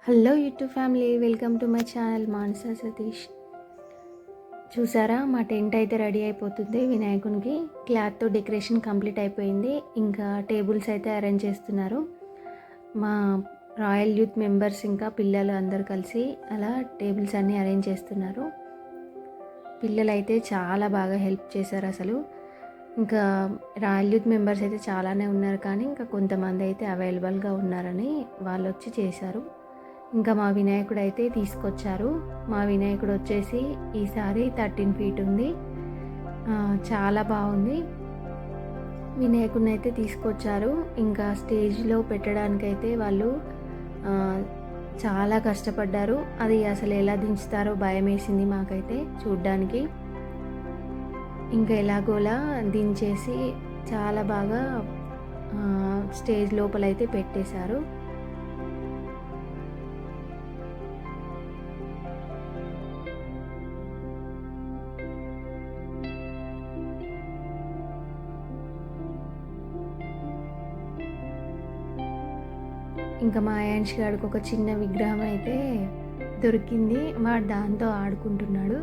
Hello YouTube family, welcome to my channel Manasa Satish. చూసారా, మా tent అయితే రెడీ అయిపోతుంది. వినాయకునికి క్లాత్తో డెకరేషన్ కంప్లీట్ అయిపోయింది. ఇంకా టేబుల్స్ అయితే అరేంజ్ చేస్తున్నారు. మా రాయల్ యూత్ మెంబర్స్ ఇంకా పిల్లలు అందరు కలిసి అలా టేబుల్స్ అన్నీ అరేంజ్ చేస్తున్నారు. పిల్లలు అయితే చాలా బాగా హెల్ప్ చేశారు అసలు. ఇంకా రాయల్ యూత్ మెంబర్స్ అయితే చాలానే ఉన్నారు, కానీ ఇంకా కొంతమంది అయితే అవైలబుల్గా ఉన్నారని వాళ్ళు వచ్చి చేశారు. ఇంకా మా వినాయకుడు అయితే తీసుకొచ్చారు. మా వినాయకుడు వచ్చేసి ఈసారి 13 ఫీట్ ఉంది. చాలా బాగుంది. వినాయకుడిని అయితే తీసుకొచ్చారు. ఇంకా స్టేజ్లో పెట్టడానికైతే వాళ్ళు చాలా కష్టపడ్డారు. అది అసలు ఎలా దించుతారో భయం వేసింది మాకైతే చూడ్డానికి. ఇంకా ఎలాగోలా దించేసి చాలా బాగా స్టేజ్ లోపలైతే పెట్టేశారు. ఇంకా మా యాంష్ గాడికి ఒక చిన్న విగ్రహం అయితే దొరికింది. వాడు దాంతో ఆడుకుంటున్నాడు.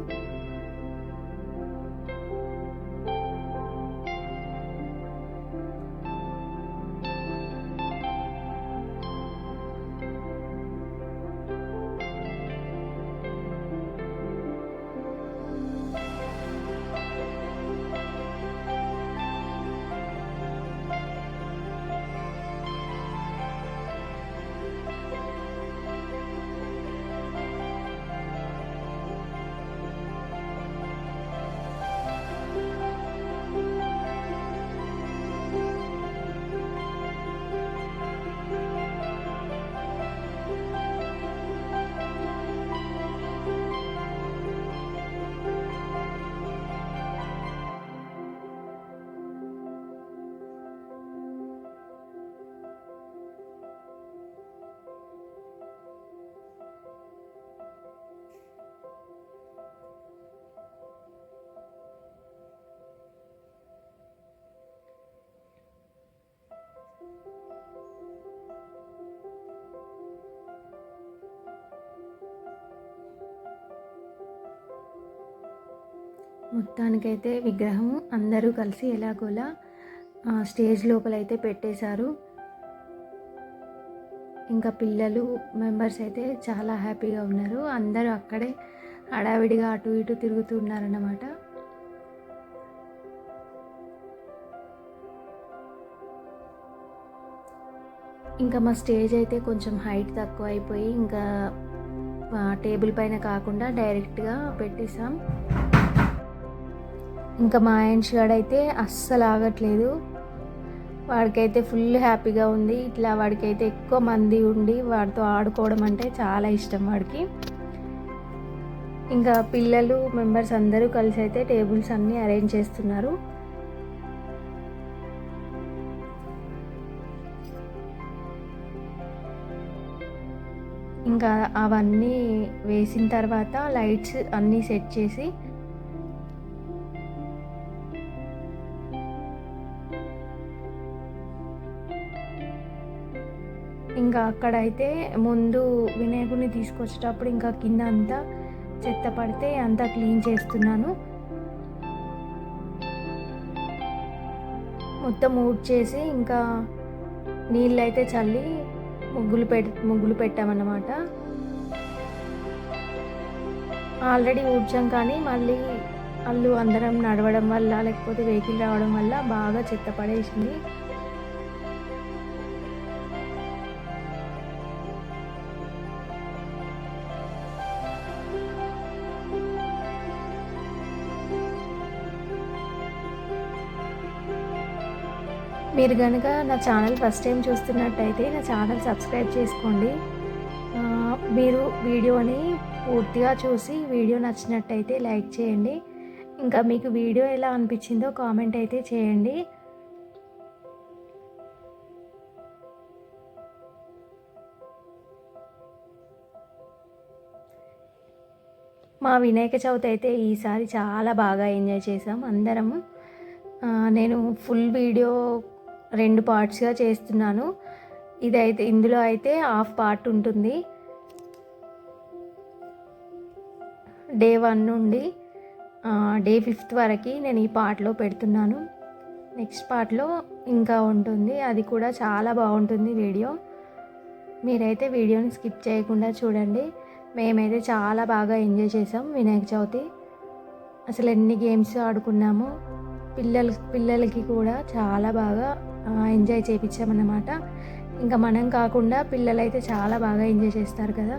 మొత్తానికైతే విగ్రహం అందరూ కలిసి ఎలాగోలా స్టేజ్ లోపలైతే పెట్టేశారు. ఇంకా పిల్లలు మెంబర్స్ అయితే చాలా హ్యాపీగా ఉన్నారు. అందరూ అక్కడే హడావిడిగా అటు ఇటు తిరుగుతూ ఉన్నారన్నమాట. ఇంకా మా స్టేజ్ అయితే కొంచెం హైట్ తక్కువ అయిపోయి ఇంకా టేబుల్ పైన కాకుండా డైరెక్ట్గా పెట్టేసాం. ఇంకా మా యాంష్ గాడైతే అస్సలు ఆగట్లేదు. వాడికైతే ఫుల్ హ్యాపీగా ఉంది. ఇట్లా వాడికైతే ఎక్కువ మంది ఉండి వాడితో ఆడుకోవడం అంటే చాలా ఇష్టం వాడికి. ఇంకా పిల్లలు మెంబర్స్ అందరూ కలిసి అయితే టేబుల్స్ అన్నీ అరేంజ్ చేస్తున్నారు. ఇంకా అవన్నీ వేసిన తర్వాత లైట్స్ అన్నీ సెట్ చేసి ఇంకా అక్కడైతే ముందు వినాయకుడిని తీసుకొచ్చేటప్పుడు ఇంకా కింద అంతా చెత్త పడితే అంతా క్లీన్ చేస్తున్నాను. మొత్తం ఊడ్చేసి ఇంకా నీళ్ళైతే చల్లి ముగ్గులు పెట్టామన్నమాట. ఆల్రెడీ ఊడ్చాం, కానీ మళ్ళీ అందరం నడవడం వల్ల లేకపోతే వెహికల్ రావడం వల్ల బాగా చెత్త పడేసింది. మీరు కనుక నా ఛానల్ ఫస్ట్ టైం చూస్తున్నట్టయితే నా ఛానల్ సబ్స్క్రైబ్ చేసుకోండి. మీరు వీడియోని పూర్తిగా చూసి వీడియో నచ్చినట్టయితే లైక్ చేయండి. ఇంకా మీకు వీడియో ఎలా అనిపించిందో కామెంట్ అయితే చేయండి. మా వినాయక చవితి అయితే ఈసారి చాలా బాగా ఎంజాయ్ చేసాం అందరము. నేను ఫుల్ వీడియో 2 పార్ట్స్గా చేస్తున్నాను. ఇందులో అయితే హాఫ్ పార్ట్ ఉంటుంది. డే 1 నుండి డే 5th వరకు నేను ఈ పార్ట్లో పెడుతున్నాను. నెక్స్ట్ పార్ట్లో ఇంకా ఉంటుంది, అది కూడా చాలా బాగుంటుంది వీడియో. మీరైతే వీడియోని స్కిప్ చేయకుండా చూడండి. మేమైతే చాలా బాగా ఎంజాయ్ చేసాం వినాయక చవితి. అసలు ఎన్ని గేమ్స్ ఆడుకున్నామో, పిల్లలకి కూడా చాలా బాగా ఎంజాయ్ చేయించామన్నమాట. ఇంకా మనం కాకుండా పిల్లలైతే చాలా బాగా ఎంజాయ్ చేస్తారు కదా.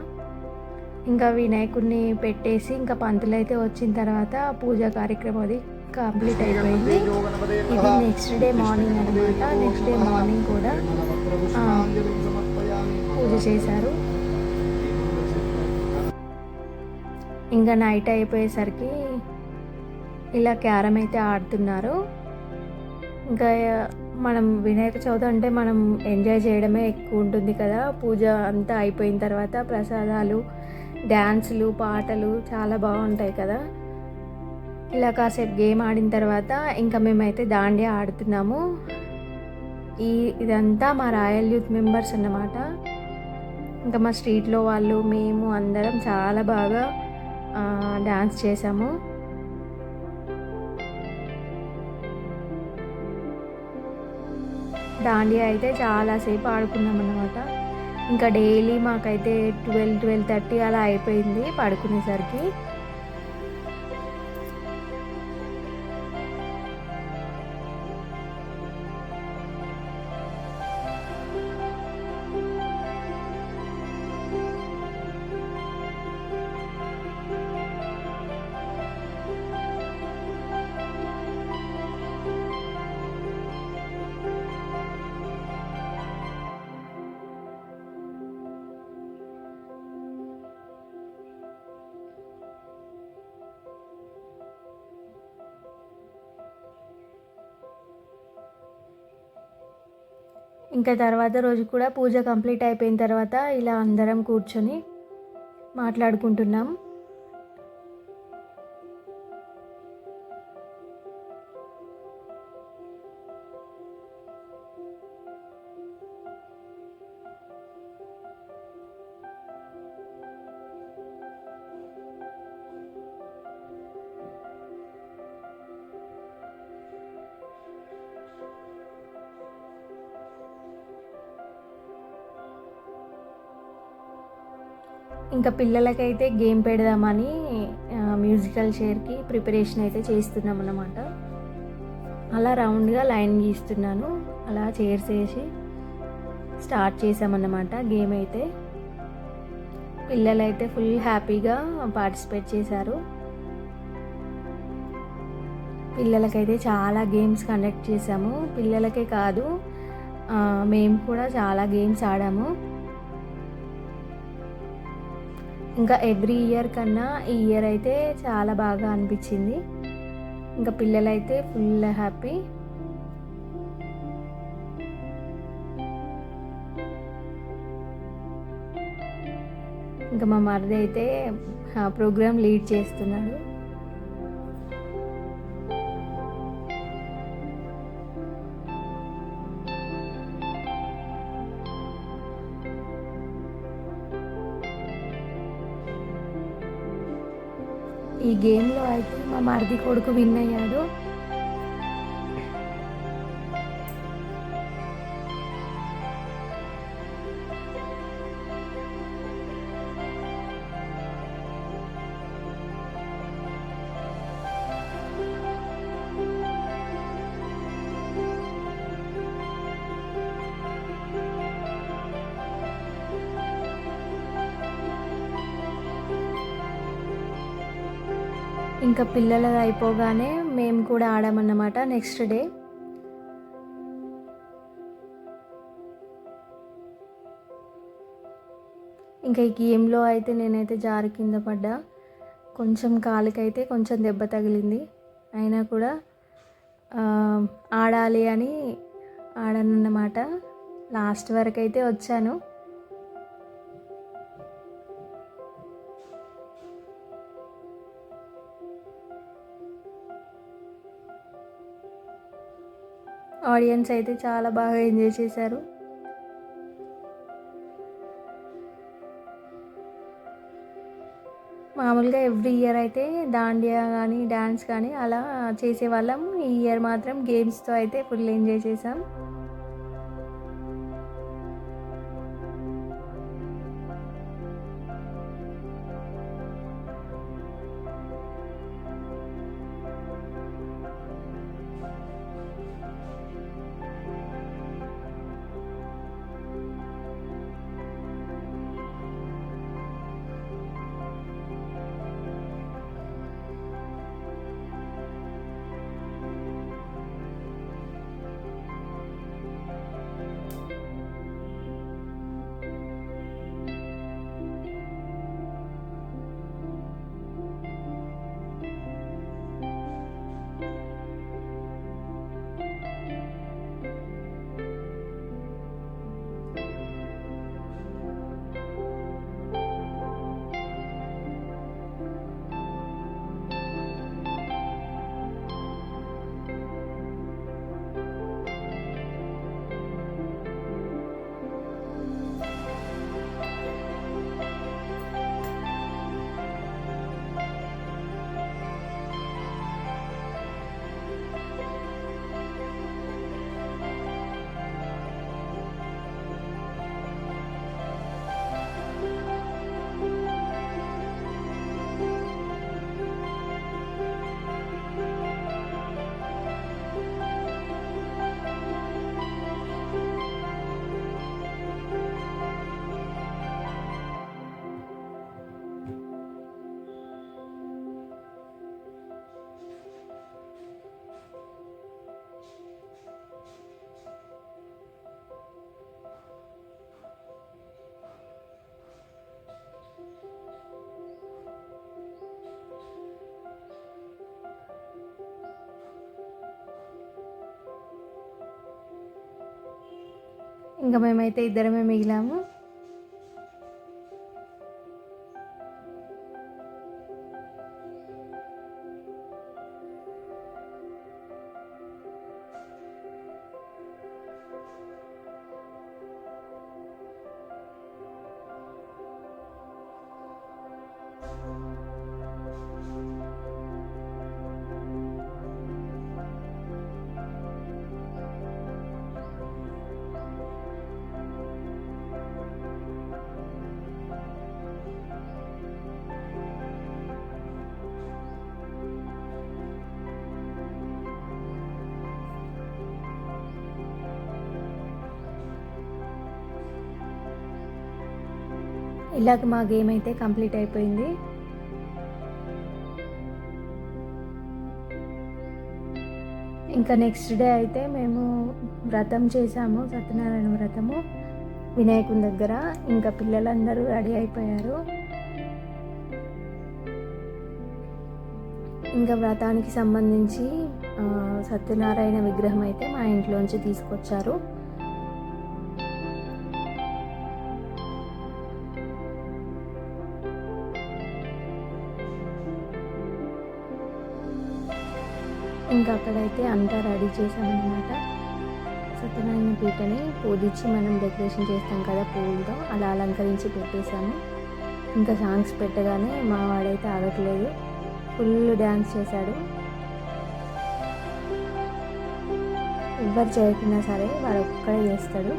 ఇంకా వినాయకుడిని పెట్టేసి ఇంకా పంతులు అయితే వచ్చిన తర్వాత పూజా కార్యక్రమం అది కంప్లీట్ అయిపోయింది. ఇది నెక్స్ట్ డే మార్నింగ్ అనమాట. నెక్స్ట్ డే మార్నింగ్ కూడా పూజ చేశారు. ఇంకా నైట్ అయిపోయేసరికి ఇలా క్యారమ్ అయితే ఆడుతున్నారు. ఇంకా మనం వినాయక చవితి అంటే మనం ఎంజాయ్ చేయడమే ఎక్కువ ఉంటుంది కదా. పూజ అంతా అయిపోయిన తర్వాత ప్రసాదాలు, డ్యాన్సులు, పాటలు చాలా బాగుంటాయి కదా. ఇలా కాసేపు గేమ్ ఆడిన తర్వాత ఇంకా మేమైతే దాండియా ఆడుతున్నాము. ఇదంతా మా రాయల్ యూత్ మెంబర్స్ అన్నమాట. ఇంకా మా స్ట్రీట్లో వాళ్ళు, మేము అందరం చాలా బాగా డ్యాన్స్ చేసాము. దాండియా అయితే చాలాసేపు ఆడుకున్నాం అన్నమాట. ఇంకా డైలీ మాకైతే 12-12:30 అలా అయిపోయింది పడుకునేసరికి. ఇంకా తర్వాత రోజు కూడా పూజ కంప్లీట్ అయిపోయిన తర్వాత ఇలా అందరం కూర్చొని మాట్లాడుకుంటున్నాం. ఇంకా పిల్లలకైతే గేమ్ పెడదామని మ్యూజికల్ చైర్కి ప్రిపరేషన్ అయితే చేస్తున్నాం అన్నమాట. అలా రౌండ్గా లైన్ గీస్తున్నాను. అలా చైర్స్ వేసి స్టార్ట్ చేసామన్నమాట గేమ్ అయితే. పిల్లలైతే ఫుల్ హ్యాపీగా పార్టిసిపేట్ చేశారు. పిల్లలకైతే చాలా గేమ్స్ కండక్ట్ చేసాము. పిల్లలకే కాదు, మేము కూడా చాలా గేమ్స్ ఆడాము. ఇంకా ఎవ్రీ ఇయర్ కన్నా ఈ ఇయర్ అయితే చాలా బాగా అనిపించింది. ఇంకా పిల్లలైతే ఫుల్ హ్యాపీ. ఇంకా మా మరిది అయితే ప్రోగ్రామ్ లీడ్ చేస్తున్నాడు. ఈ గేమ్లో అయితే మా మరిది కొడుకు విన్ అయ్యాడు. ఇంకా పిల్లలది అయిపోగానే మేము కూడా ఆడామన్నమాట నెక్స్ట్ డే. ఇంకా ఈ గేమ్లో అయితే నేనైతే జారి కింద పడ్డా. కొంచెం కాలుకైతే కొంచెం దెబ్బ తగిలింది. అయినా కూడా ఆడాలి అని ఆడానన్నమాట. లాస్ట్ వరకు అయితే వచ్చాను. ఆడియన్స్ అయితే చాలా బాగా ఎంజాయ్ చేశారు. మామూలుగా ఎవ్రీ ఇయర్ అయితే దాండియా కానీ డ్యాన్స్ కానీ అలా చేసేవాళ్ళం. ఈ ఇయర్ మాత్రం గేమ్స్తో అయితే ఫుల్ ఎంజాయ్ చేసాం. ఇంకా మేమైతే ఇద్దరమే మిగిలాము. ఇలాగ మా గేమ్ అయితే కంప్లీట్ అయిపోయింది. ఇంకా నెక్స్ట్ డే అయితే మేము వ్రతం చేసాము, సత్యనారాయణ వ్రతము వినాయకుని దగ్గర. ఇంకా పిల్లలందరూ రెడీ అయిపోయారు. ఇంకా వ్రతానికి సంబంధించి సత్యనారాయణ విగ్రహం అయితే మా ఇంట్లోంచి తీసుకొచ్చారు. ఇంకా అక్కడైతే అంతా రెడీ చేసామన్నమాట. సత్యనారాయణ పీటని పూజించి మనం డెకరేషన్ చేస్తాం కదా పూలతో, అలా అలంకరించి పెట్టేశాము. ఇంకా సాంగ్స్ పెట్టగానే మా వాడైతే ఆగట్లేదు, ఫుల్ డ్యాన్స్ చేశాడు. ఎవరు చేయకున్నా సరే వాడు ఒక్కడే చేస్తాడు.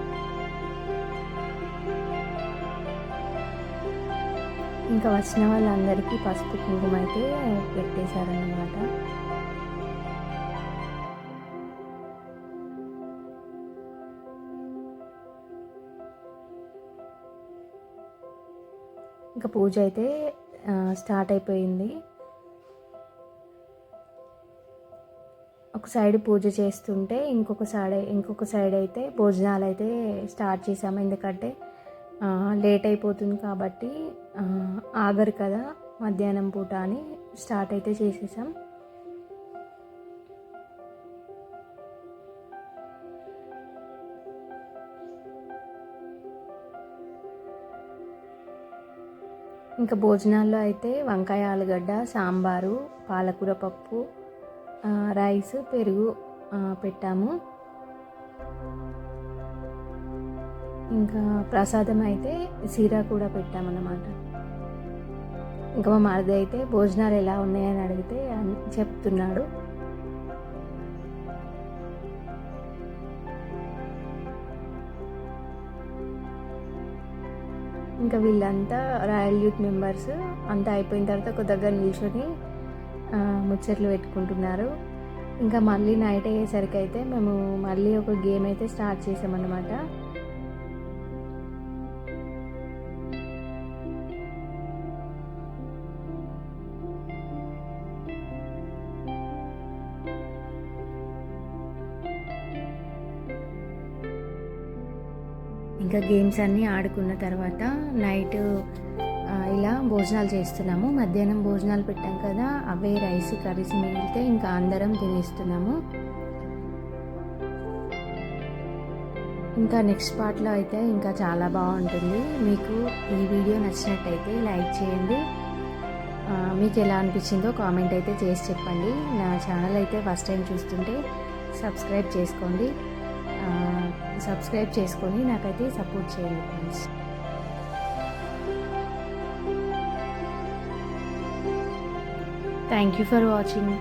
ఇంకా వచ్చిన వాళ్ళందరికీ పసుపు కుంకుమ అయితే పెట్టేశారన్నమాట. ఇంకా పూజ అయితే స్టార్ట్ అయిపోయింది. ఒక సైడ్ పూజ చేస్తుంటే ఇంకొక సైడ్ అయితే భోజనాలు అయితే స్టార్ట్ చేసాము. ఎందుకంటే లేట్ అయిపోతుంది కాబట్టి ఆగరు కదా మధ్యాహ్నం పూట అని స్టార్ట్ అయితే చేసేసాం. ఇంకా భోజనాల్లో అయితే వంకాయ ఆలుగడ్డ, సాంబారు, పాలకూర పప్పు, రైస్, పెరుగు పెట్టాము. ఇంకా ప్రసాదం అయితే సీరా కూడా పెట్టామన్నమాట. ఇంకా మా మరిది అయితే భోజనాలు ఎలా ఉన్నాయని అడిగితే చెప్తున్నాడు. ఇంకా వీళ్ళంతా రాయల్ యూత్ మెంబర్స్ అంతా అయిపోయిన తర్వాత ఒక దగ్గర నిల్చొని ముచ్చట్లు పెట్టుకుంటున్నారు. ఇంకా మళ్ళీ నైట్ అయ్యేసరికి అయితే మేము మళ్ళీ ఒక గేమ్ అయితే స్టార్ట్ చేసామన్నమాట. ఇంకా గేమ్స్ అన్నీ ఆడుకున్న తర్వాత నైట్ ఇలా భోజనాలు చేస్తున్నాము. మధ్యాహ్నం భోజనాలు పెట్టాం కదా, అవే రైస్ కర్రీస్ మిగిలితే ఇంకా అందరం తినేస్తున్నాము. ఇంకా నెక్స్ట్ పార్ట్లో అయితే ఇంకా చాలా బాగుంటుంది. మీకు ఈ వీడియో నచ్చినట్టయితే లైక్ చేయండి. మీకు ఎలా అనిపించిందో కామెంట్ అయితే చేసి చెప్పండి. నా ఛానల్ అయితే ఫస్ట్ టైం చూస్తుంటే సబ్స్క్రైబ్ చేసుకోండి. సబ్స్క్రైబ్ చేసుకొని నాకైతే సపోర్ట్ చేయండి friends. Thank you for watching.